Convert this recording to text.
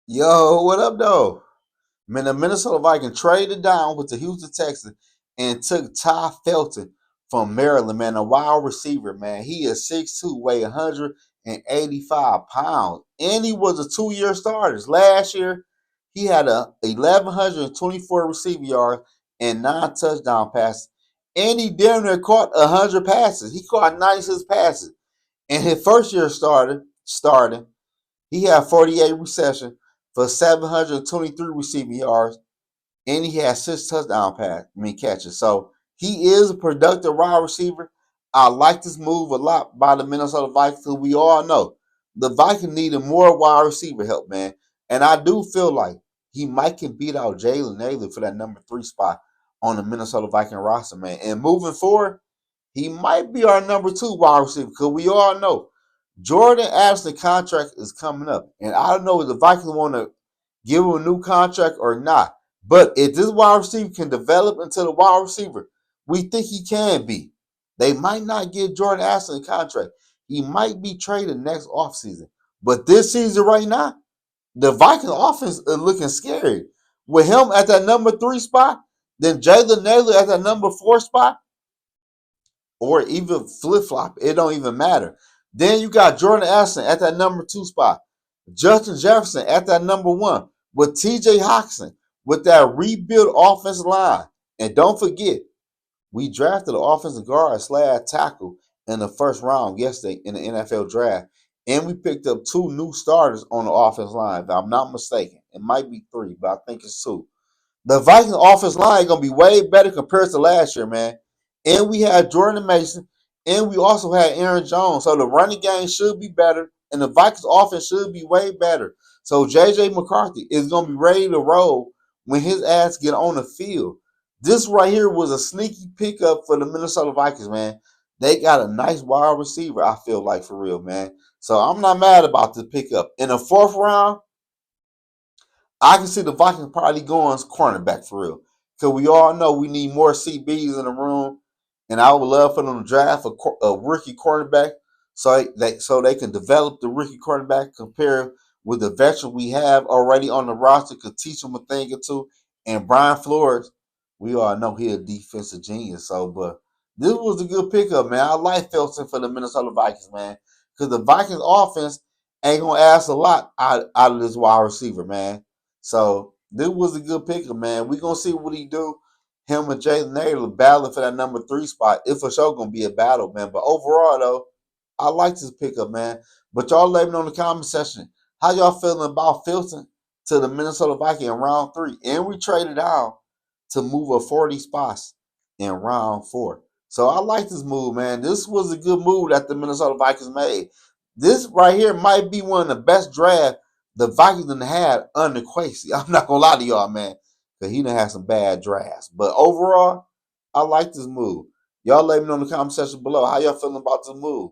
Yo, what up, though? Man, the Minnesota Vikings traded down with the Houston Texans and took Ty Felton from Maryland, man, a wide receiver, man. He is 6'2", weigh 185 pounds. And he was a 2-year starter. Last year, he had 1,124 receiving yards and 9 touchdown passes. And he damn near caught 100 passes. He caught 96 passes. And his first year starting, he had 48 receptions for 723 receiving yards, and he had 6 catches. So he is a productive wide receiver. I like this move a lot by the Minnesota Vikings because we all know the Vikings needed more wide receiver help, man. And I do feel like he might can beat out Jalen Naylor for that number 3 spot on the Minnesota Viking roster, man. And moving forward, he might be our number 2 wide receiver because we all know Jordan Addison contract is coming up, and I don't know if the Vikings want to give him a new contract or not. But if this wide receiver can develop into the wide receiver we think he can be, they might not give Jordan Addison a contract. He might be traded next offseason. But this season right now, the Vikings offense is looking scary. With him at that number 3 spot, then Jalen Naylor at that number 4 spot, or even flip flop. It don't even matter. Then you got Jordan Addison at that number 2 spot. Justin Jefferson at that number 1 with TJ Hawkinson with that rebuilt offensive line. And don't forget, we drafted an offensive guard slash tackle in the first round yesterday in the NFL draft. And we picked up 2 new starters on the offensive line, if I'm not mistaken. It might be 3, but I think it's 2. The Vikings offense line is gonna be way better compared to last year, man. And we had Jordan Mason, and we also had Aaron Jones. So the running game should be better, and the Vikings offense should be way better. So JJ McCarthy is gonna be ready to roll when his ass get on the field. This right here was a sneaky pickup for the Minnesota Vikings, man. They got a nice wide receiver, I feel like, for real, man. So I'm not mad about this pickup. In the 4th round, I can see the Vikings probably going cornerback for real. Because we all know we need more CBs in the room. And I would love for them to draft a rookie cornerback so they can develop the rookie cornerback compared with the veteran we have already on the roster, could teach them a thing or two. And Brian Flores, we all know he's a defensive genius. So, but this was a good pickup, man. I like Felton for the Minnesota Vikings, man. Because the Vikings offense ain't going to ask a lot out of this wide receiver, man. So this was a good pickup, man. We gonna see what he do. Him and Jalen Naylor battling for that number 3 spot. It's for sure gonna be a battle, man. But overall, though, I like this pickup, man. But y'all let me know in the comment section how y'all feeling about Felton to the Minnesota Vikings in round 3, and we traded out to move a 40 spots in round 4. So I like this move, man. This was a good move that the Minnesota Vikings made. This right here might be one of the best drafts the Vikings done had under Quasey. I'm not gonna lie to y'all, man, because he done had some bad drafts. But overall, I like this move. Y'all let me know in the comment section below how y'all feeling about this move.